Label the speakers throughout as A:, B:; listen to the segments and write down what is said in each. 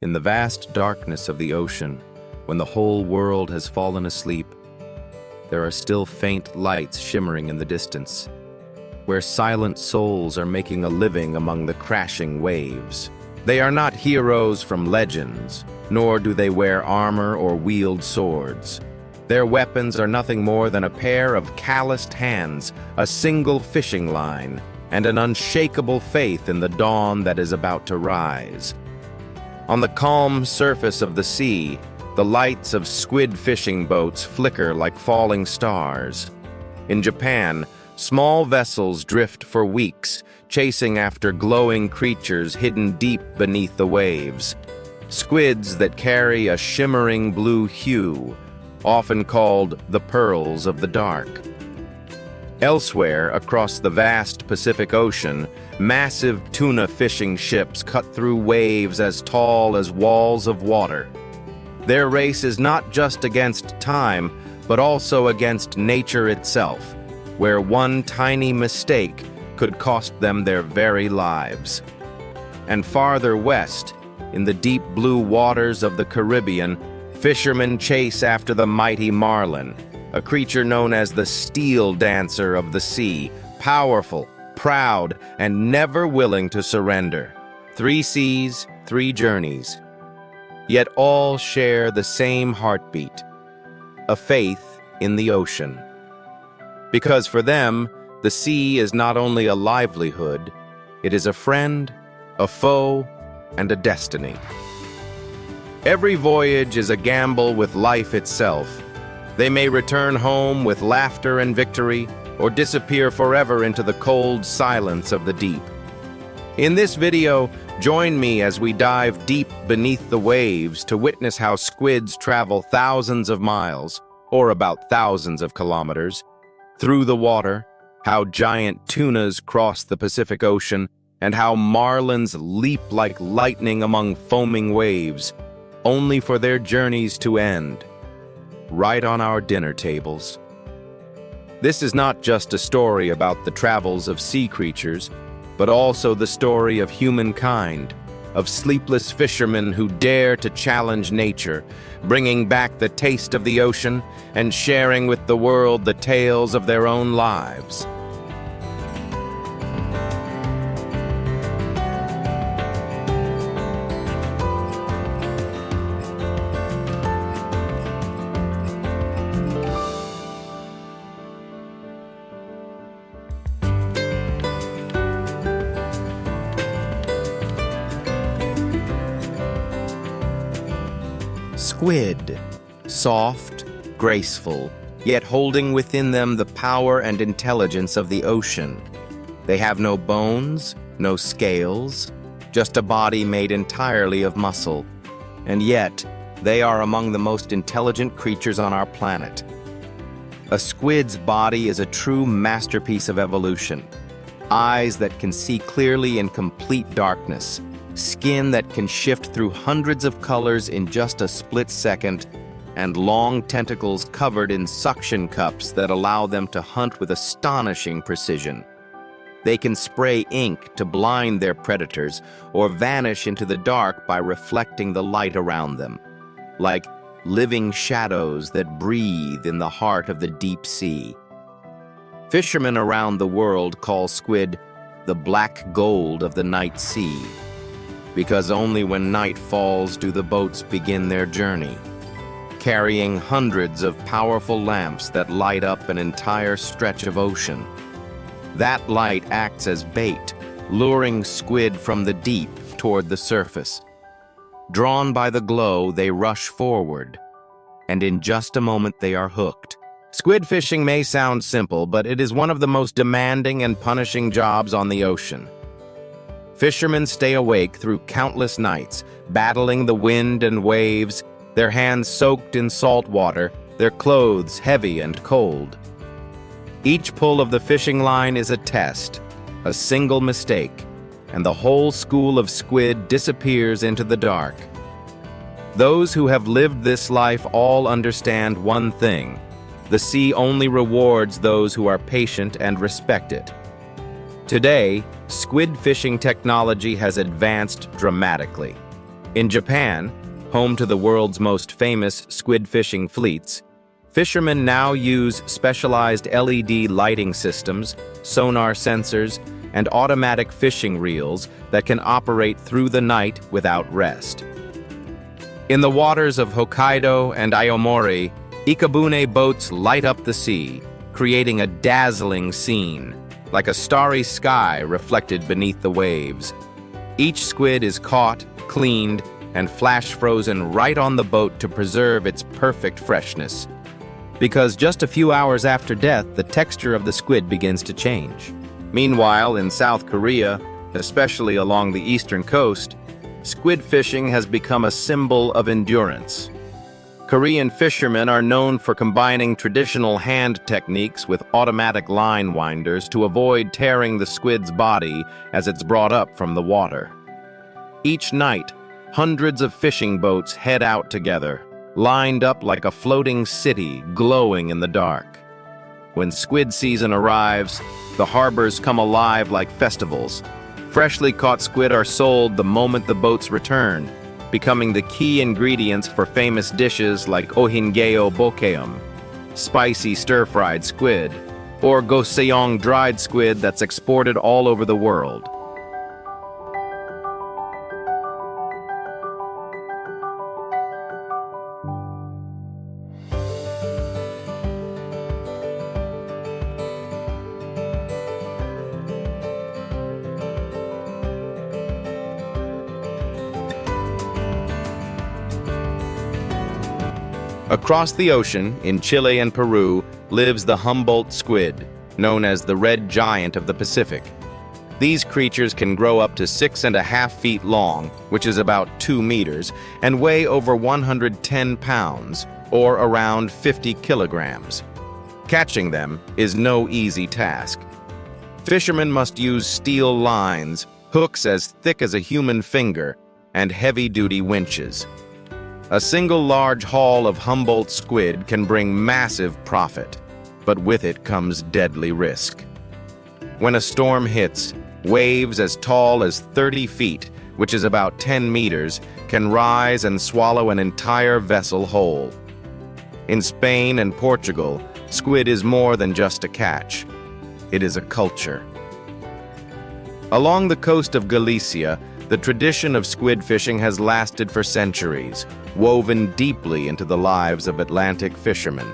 A: In the vast darkness of the ocean, when the whole world has fallen asleep, there are still faint lights shimmering in the distance, where silent souls are making a living among the crashing waves. They are not heroes from legends, nor do they wear armor or wield swords. Their weapons are nothing more than a pair of calloused hands, a single fishing line, and an unshakable faith in the dawn that is about to rise. On the calm surface of the sea, the lights of squid fishing boats flicker like falling stars. In Japan, small vessels drift for weeks, chasing after glowing creatures hidden deep beneath the waves. Squids that carry a shimmering blue hue, often called the pearls of the dark. Elsewhere, across the vast Pacific Ocean, massive tuna fishing ships cut through waves as tall as walls of water. Their race is not just against time, but also against nature itself, where one tiny mistake could cost them their very lives. And farther west, in the deep blue waters of the Caribbean, fishermen chase after the mighty Marlin, a creature known as the steel dancer of the sea, powerful, proud, and never willing to surrender. 3 seas, 3 journeys. Yet all share the same heartbeat, a faith in the ocean. Because for them, the sea is not only a livelihood, it is a friend, a foe, and a destiny. Every voyage is a gamble with life itself. They may return home with laughter and victory, or disappear forever into the cold silence of the deep. In this video, join me as we dive deep beneath the waves to witness how squids travel thousands of miles, or about thousands of kilometers, through the water, how giant tunas cross the Pacific Ocean, and how marlins leap like lightning among foaming waves, only for their journeys to end right on our dinner tables. This is not just a story about the travels of sea creatures, but also the story of humankind, of sleepless fishermen who dare to challenge nature, bringing back the taste of the ocean and sharing with the world the tales of their own lives. Squid, soft, graceful, yet holding within them the power and intelligence of the ocean. They have no bones, no scales, just a body made entirely of muscle. And yet, they are among the most intelligent creatures on our planet. A squid's body is a true masterpiece of evolution. Eyes that can see clearly in complete darkness, skin that can shift through hundreds of colors in just a split second, and long tentacles covered in suction cups that allow them to hunt with astonishing precision. They can spray ink to blind their predators or vanish into the dark by reflecting the light around them, like living shadows that breathe in the heart of the deep sea. Fishermen around the world call squid the black gold of the night sea, because only when night falls do the boats begin their journey, carrying hundreds of powerful lamps that light up an entire stretch of ocean. That light acts as bait, luring squid from the deep toward the surface. Drawn by the glow, they rush forward, and in just a moment they are hooked. Squid fishing may sound simple, but it is one of the most demanding and punishing jobs on the ocean. Fishermen stay awake through countless nights, battling the wind and waves, their hands soaked in salt water, their clothes heavy and cold. Each pull of the fishing line is a test, a single mistake, and the whole school of squid disappears into the dark. Those who have lived this life all understand one thing: the sea only rewards those who are patient and respect it. Today, squid fishing technology has advanced dramatically. In Japan, home to the world's most famous squid fishing fleets, fishermen now use specialized LED lighting systems, sonar sensors, and automatic fishing reels that can operate through the night without rest. In the waters of Hokkaido and Aomori, ikebune boats light up the sea, creating a dazzling scene, like a starry sky reflected beneath the waves. Each squid is caught, cleaned, and flash frozen right on the boat to preserve its perfect freshness. Because just a few hours after death, the texture of the squid begins to change. Meanwhile, in South Korea, especially along the eastern coast, squid fishing has become a symbol of endurance. Korean fishermen are known for combining traditional hand techniques with automatic line winders to avoid tearing the squid's body as it's brought up from the water. Each night, hundreds of fishing boats head out together, lined up like a floating city glowing in the dark. When squid season arrives, the harbors come alive like festivals. Freshly caught squid are sold the moment the boats return, becoming the key ingredients for famous dishes like ohingeo bokeum, spicy stir-fried squid, or goseong dried squid that's exported all over the world. Across the ocean, in Chile and Peru, lives the Humboldt squid, known as the red giant of the Pacific. These creatures can grow up to 6.5 feet long, which is about 2 meters, and weigh over 110 pounds, or around 50 kilograms. Catching them is no easy task. Fishermen must use steel lines, hooks as thick as a human finger, and heavy-duty winches. A single large haul of Humboldt squid can bring massive profit, but with it comes deadly risk. When a storm hits, waves as tall as 30 feet, which is about 10 meters, can rise and swallow an entire vessel whole. In Spain and Portugal, squid is more than just a catch. It is a culture. Along the coast of Galicia, the tradition of squid fishing has lasted for centuries, woven deeply into the lives of Atlantic fishermen.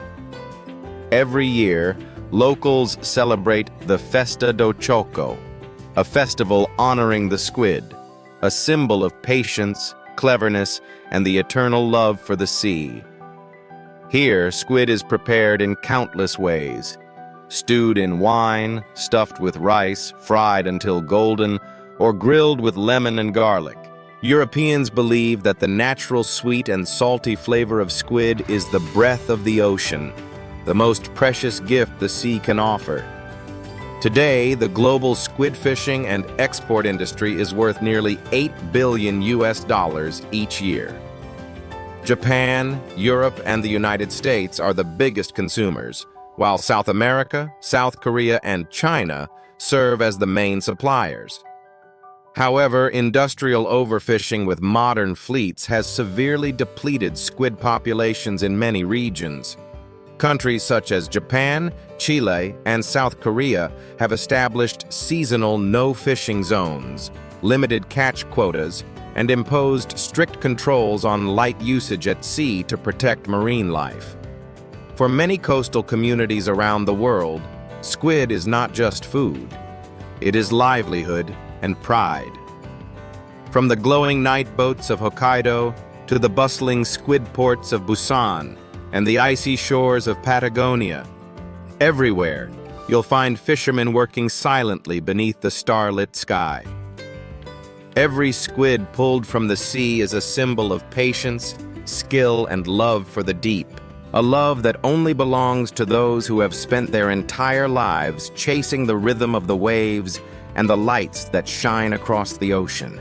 A: Every year, locals celebrate the Festa do Choco, a festival honoring the squid, a symbol of patience, cleverness, and the eternal love for the sea. Here, squid is prepared in countless ways: stewed in wine, stuffed with rice, fried until golden, or grilled with lemon and garlic. Europeans believe that the natural sweet and salty flavor of squid is the breath of the ocean, the most precious gift the sea can offer. Today, the global squid fishing and export industry is worth nearly $8 billion each year. Japan, Europe, and the United States are the biggest consumers, while South America, South Korea, and China serve as the main suppliers. However, industrial overfishing with modern fleets has severely depleted squid populations in many regions. Countries such as Japan, Chile, and South Korea have established seasonal no-fishing zones, limited catch quotas, and imposed strict controls on light usage at sea to protect marine life. For many coastal communities around the world, squid is not just food. It is livelihood and pride. From the glowing night boats of Hokkaido to the bustling squid ports of Busan and the icy shores of Patagonia, everywhere you'll find fishermen working silently beneath the starlit sky. Every squid pulled from the sea is a symbol of patience, skill, and love for the deep, a love that only belongs to those who have spent their entire lives chasing the rhythm of the waves and the lights that shine across the ocean.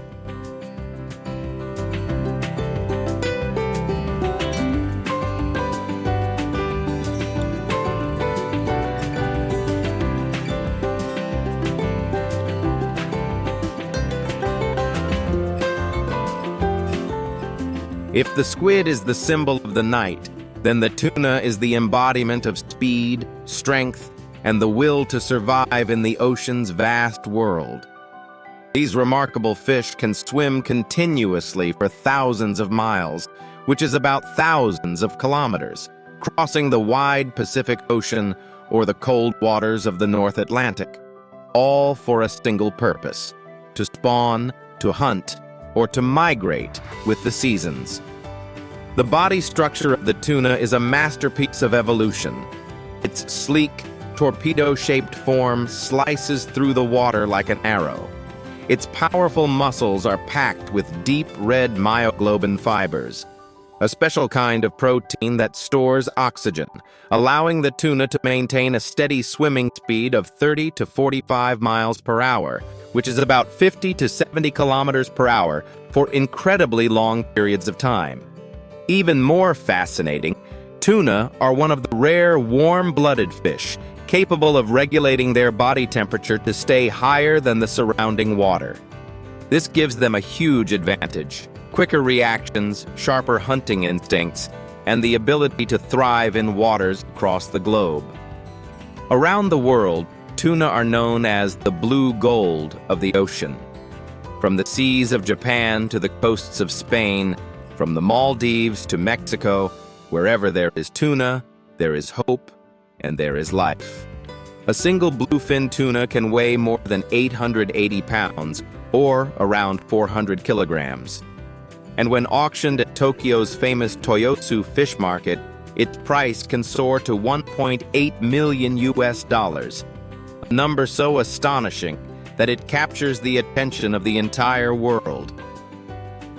A: If the squid is the symbol of the night, then the tuna is the embodiment of speed, strength, and the will to survive in the ocean's vast world. These remarkable fish can swim continuously for thousands of miles, which is about thousands of kilometers, crossing the wide Pacific Ocean or the cold waters of the North Atlantic, all for a single purpose: to spawn, to hunt, or to migrate with the seasons. The body structure of the tuna is a masterpiece of evolution. Its sleek, torpedo-shaped form slices through the water like an arrow. Its powerful muscles are packed with deep red myoglobin fibers, a special kind of protein that stores oxygen, allowing the tuna to maintain a steady swimming speed of 30 to 45 miles per hour, which is about 50 to 70 kilometers per hour, for incredibly long periods of time. Even more fascinating, tuna are one of the rare warm-blooded fish capable of regulating their body temperature to stay higher than the surrounding water. This gives them a huge advantage: quicker reactions, sharper hunting instincts, and the ability to thrive in waters across the globe. Around the world, tuna are known as the blue gold of the ocean. From the seas of Japan to the coasts of Spain, from the Maldives to Mexico, wherever there is tuna, there is hope, and there is life. A single bluefin tuna can weigh more than 880 pounds, or around 400 kilograms. And when auctioned at Tokyo's famous Toyotsu fish market, its price can soar to $1.8 million, a number so astonishing that it captures the attention of the entire world.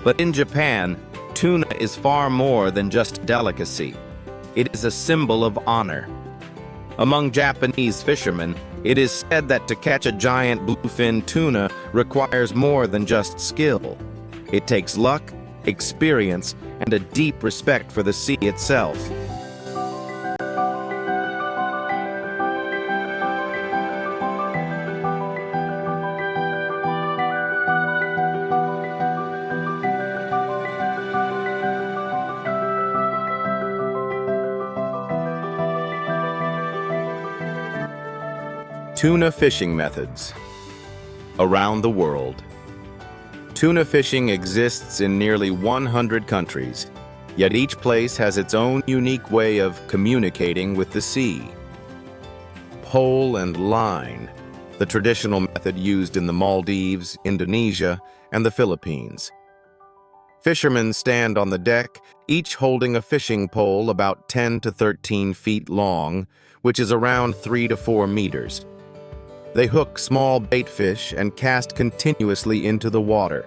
A: But in Japan, tuna is far more than just delicacy. It is a symbol of honor. Among Japanese fishermen, it is said that to catch a giant bluefin tuna requires more than just skill. It takes luck, experience, and a deep respect for the sea itself. Tuna fishing methods. Around the world, tuna fishing exists in nearly 100 countries, yet each place has its own unique way of communicating with the sea. Pole and line, the traditional method used in the Maldives, Indonesia, and the Philippines. Fishermen stand on the deck, each holding a fishing pole about 10 to 13 feet long, which is around 3 to 4 meters. They hook small bait fish and cast continuously into the water.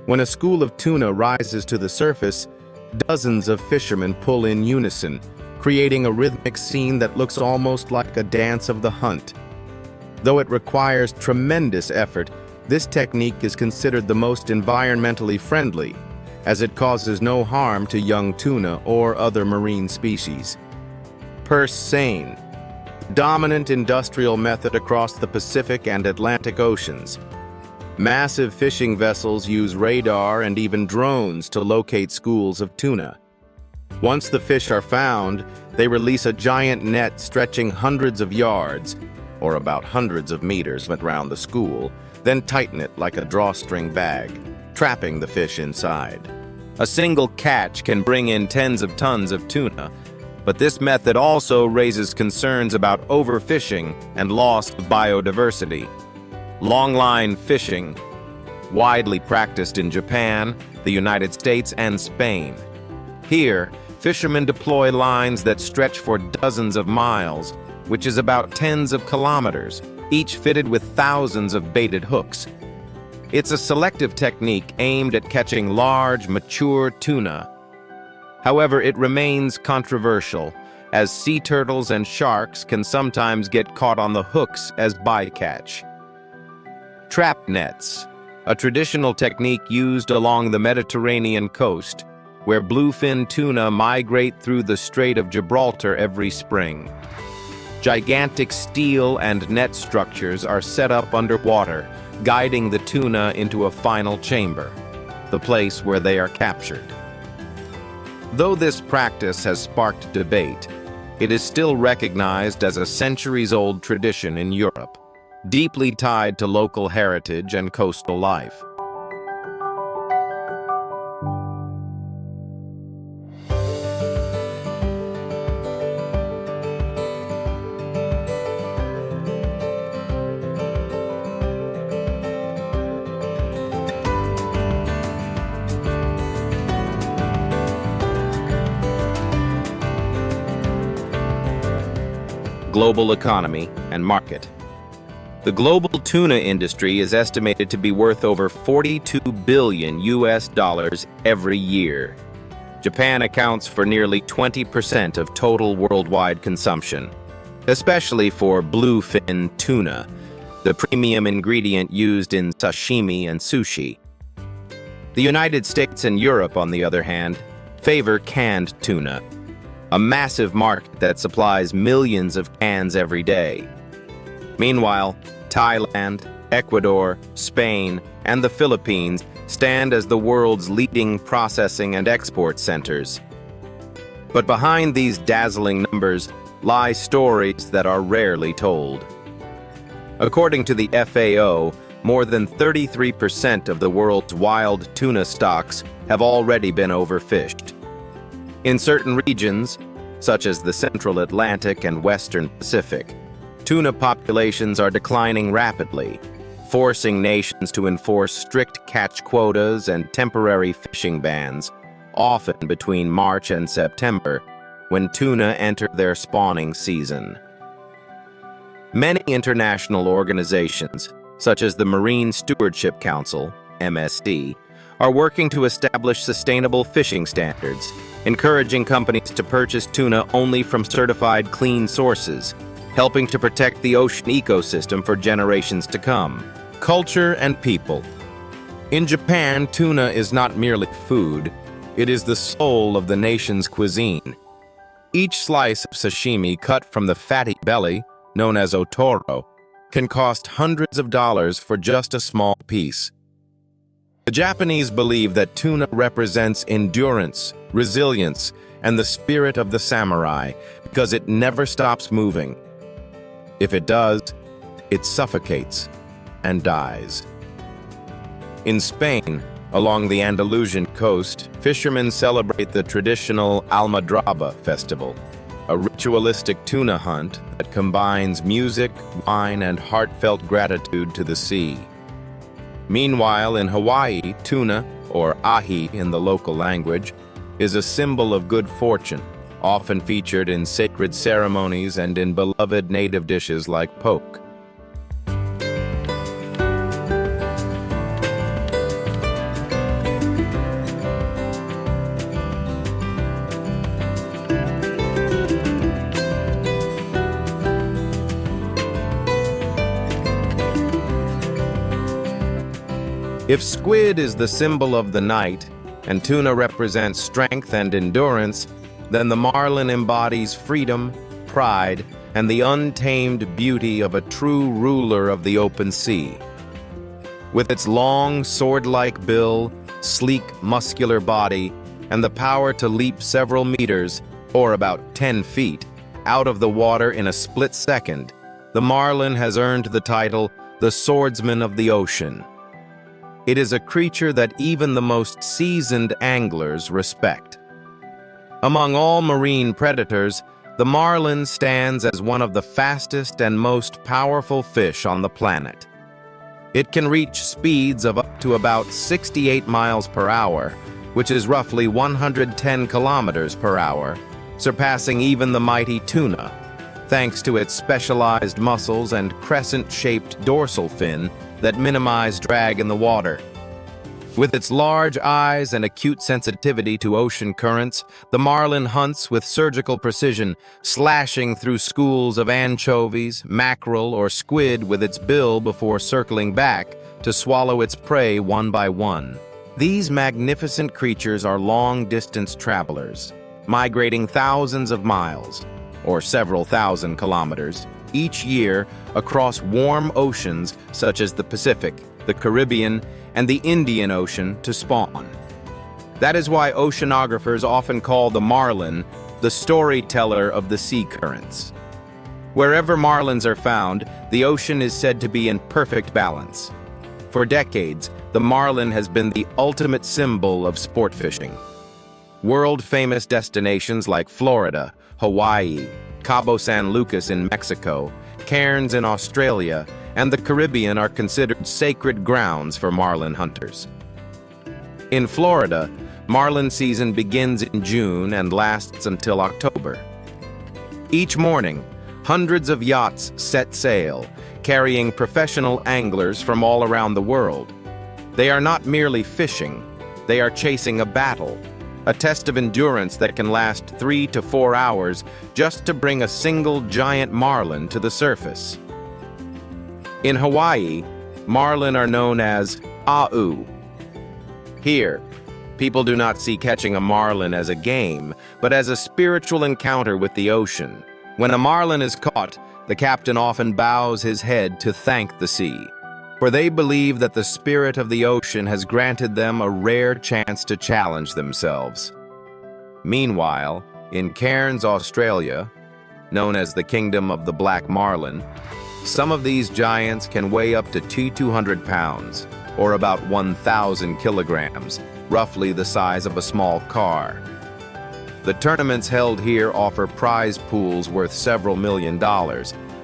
A: When a school of tuna rises to the surface, dozens of fishermen pull in unison, creating a rhythmic scene that looks almost like a dance of the hunt. Though it requires tremendous effort, this technique is considered the most environmentally friendly, as it causes no harm to young tuna or other marine species. Purse seine, dominant industrial method across the Pacific and Atlantic Oceans. Massive fishing vessels use radar and even drones to locate schools of tuna. Once the fish are found, they release a giant net stretching hundreds of yards, or about hundreds of meters around the school, then tighten it like a drawstring bag, trapping the fish inside. A single catch can bring in tens of tons of tuna, but this method also raises concerns about overfishing and loss of biodiversity. Longline fishing, widely practiced in Japan, the United States, and Spain. Here, fishermen deploy lines that stretch for dozens of miles, which is about tens of kilometers, each fitted with thousands of baited hooks. It's a selective technique aimed at catching large, mature tuna. However, it remains controversial, as sea turtles and sharks can sometimes get caught on the hooks as bycatch. Trap nets, a traditional technique used along the Mediterranean coast, where bluefin tuna migrate through the Strait of Gibraltar every spring. Gigantic steel and net structures are set up underwater, guiding the tuna into a final chamber, the place where they are captured. Though this practice has sparked debate, it is still recognized as a centuries-old tradition in Europe, deeply tied to local heritage and coastal life. Global economy and market. The global tuna industry is estimated to be worth over $42 billion every year. Japan accounts for nearly 20% of total worldwide consumption, especially for bluefin tuna, the premium ingredient used in sashimi and sushi. The United States and Europe, on the other hand, favor canned tuna, a massive market that supplies millions of cans every day. Meanwhile, Thailand, Ecuador, Spain, and the Philippines stand as the world's leading processing and export centers. But behind these dazzling numbers lie stories that are rarely told. According to the FAO, more than 33% of the world's wild tuna stocks have already been overfished. In certain regions, such as the Central Atlantic and Western Pacific, tuna populations are declining rapidly, forcing nations to enforce strict catch quotas and temporary fishing bans, often between March and September, when tuna enter their spawning season. Many international organizations, such as the Marine Stewardship Council, MSC, are working to establish sustainable fishing standards, encouraging companies to purchase tuna only from certified clean sources, helping to protect the ocean ecosystem for generations to come. Culture and people. In Japan, tuna is not merely food, it is the soul of the nation's cuisine. Each slice of sashimi cut from the fatty belly, known as otoro, can cost hundreds of dollars for just a small piece. The Japanese believe that tuna represents endurance, resilience, and the spirit of the samurai because it never stops moving. If it does, it suffocates and dies. In Spain, along the Andalusian coast, fishermen celebrate the traditional Almadraba festival, a ritualistic tuna hunt that combines music, wine, and heartfelt gratitude to the sea. Meanwhile, in Hawaii, tuna, or ahi in the local language, is a symbol of good fortune, often featured in sacred ceremonies and in beloved native dishes like poke. If squid is the symbol of the night, and tuna represents strength and endurance, then the marlin embodies freedom, pride, and the untamed beauty of a true ruler of the open sea. With its long, sword-like bill, sleek, muscular body, and the power to leap several meters, or about 10 feet, out of the water in a split second, the marlin has earned the title, the swordsman of the ocean. It is a creature that even the most seasoned anglers respect. Among all marine predators, the marlin stands as one of the fastest and most powerful fish on the planet. It can reach speeds of up to about 68 miles per hour, which is roughly 110 kilometers per hour, surpassing even the mighty tuna, thanks to its specialized muscles and crescent-shaped dorsal fin that minimize drag in the water. With its large eyes and acute sensitivity to ocean currents, the marlin hunts with surgical precision, slashing through schools of anchovies, mackerel, or squid with its bill before circling back to swallow its prey one by one. These magnificent creatures are long-distance travelers, migrating thousands of miles, or several thousand kilometers, each year across warm oceans such as the Pacific, the Caribbean, and the Indian Ocean to spawn. That is why oceanographers often call the marlin the storyteller of the sea currents. Wherever marlins are found, the ocean is said to be in perfect balance. For decades, the marlin has been the ultimate symbol of sport fishing. World-famous destinations like Florida, Hawaii, Cabo San Lucas in Mexico, Cairns in Australia, and the Caribbean are considered sacred grounds for marlin hunters. In Florida, marlin season begins in June and lasts until October. Each morning, hundreds of yachts set sail, carrying professional anglers from all around the world. They are not merely fishing, they are chasing a battle, a test of endurance that can last 3 to 4 hours just to bring a single giant marlin to the surface. In Hawaii, marlin are known as a'u. Here, people do not see catching a marlin as a game, but as a spiritual encounter with the ocean. When a marlin is caught, the captain often bows his head to thank the sea, for they believe that the spirit of the ocean has granted them a rare chance to challenge themselves. Meanwhile, in Cairns, Australia, known as the Kingdom of the Black Marlin, some of these giants can weigh up to 200 pounds, or about 1,000 kilograms, roughly the size of a small car. The tournaments held here offer prize pools worth several $million,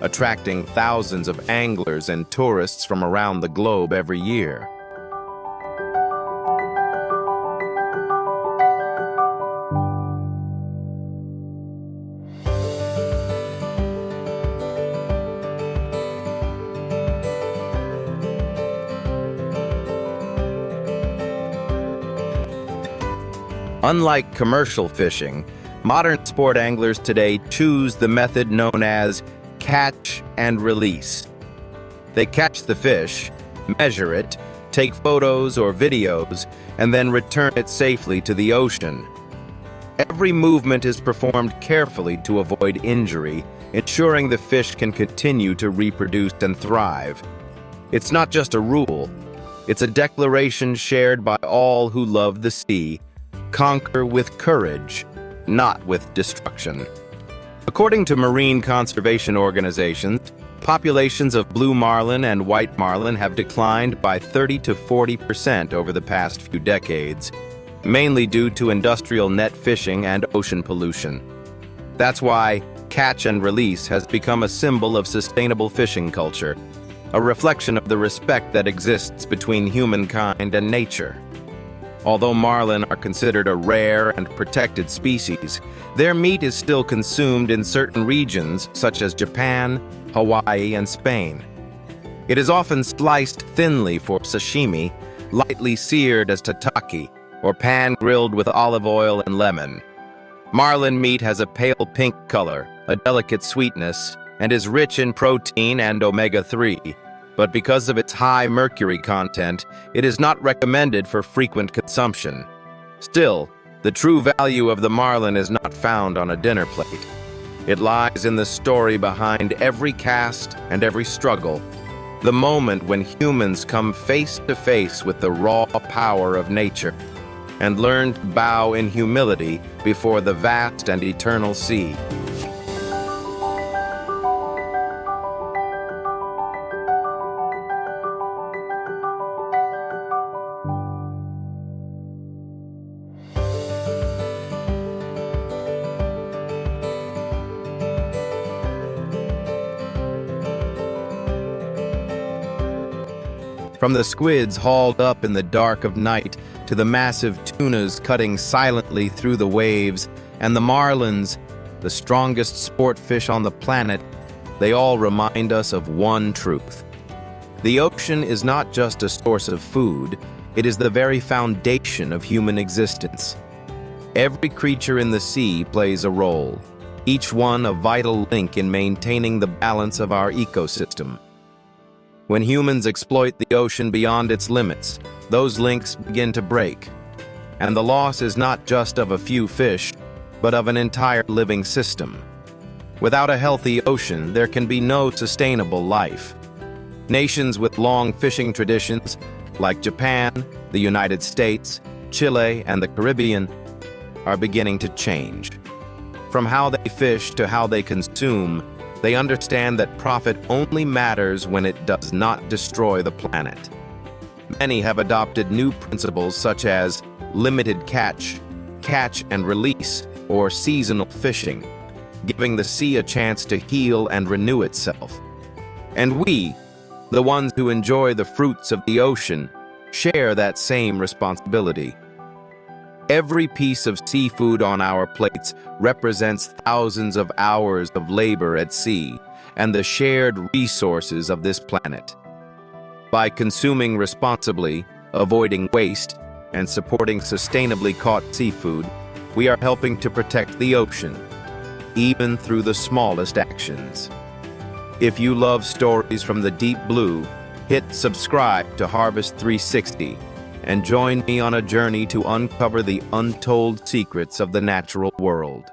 A: attracting thousands of anglers and tourists from around the globe every year. Unlike commercial fishing, modern sport anglers today choose the method known as catch and release. They catch the fish, measure it, take photos or videos, and then return it safely to the ocean. Every movement is performed carefully to avoid injury, ensuring the fish can continue to reproduce and thrive. It's not just a rule, it's a declaration shared by all who love the sea. Conquer with courage, not with destruction. According to marine conservation organizations, populations of blue marlin and white marlin have declined by 30 to 40% over the past few decades, mainly due to industrial net fishing and ocean pollution. That's why catch and release has become a symbol of sustainable fishing culture, a reflection of the respect that exists between humankind and nature. Although marlin are considered a rare and protected species, their meat is still consumed in certain regions such as Japan, Hawaii, and Spain. It is often sliced thinly for sashimi, lightly seared as tataki, or pan-grilled with olive oil and lemon. Marlin meat has a pale pink color, a delicate sweetness, and is rich in protein and omega-3. But because of its high mercury content, it is not recommended for frequent consumption. Still, the true value of the marlin is not found on a dinner plate. It lies in the story behind every cast and every struggle, the moment when humans come face to face with the raw power of nature and learn to bow in humility before the vast and eternal sea. From the squids hauled up in the dark of night to the massive tunas cutting silently through the waves, and the marlins, the strongest sport fish on the planet, they all remind us of one truth. The ocean is not just a source of food, it is the very foundation of human existence. Every creature in the sea plays a role, each one a vital link in maintaining the balance of our ecosystem. When humans exploit the ocean beyond its limits, those links begin to break. And the loss is not just of a few fish, but of an entire living system. Without a healthy ocean, there can be no sustainable life. Nations with long fishing traditions, like Japan, the United States, Chile, and the Caribbean are beginning to change. From how they fish to how they consume, they understand that profit only matters when it does not destroy the planet. Many have adopted new principles such as limited catch, catch and release, or seasonal fishing, giving the sea a chance to heal and renew itself. And we, the ones who enjoy the fruits of the ocean, share that same responsibility. Every piece of seafood on our plates represents thousands of hours of labor at sea and the shared resources of this planet. By consuming responsibly, avoiding waste, and supporting sustainably caught seafood, we are helping to protect the ocean, even through the smallest actions. If you love stories from the deep blue, hit subscribe to Harvest 360 and join me on a journey to uncover the untold secrets of the natural world.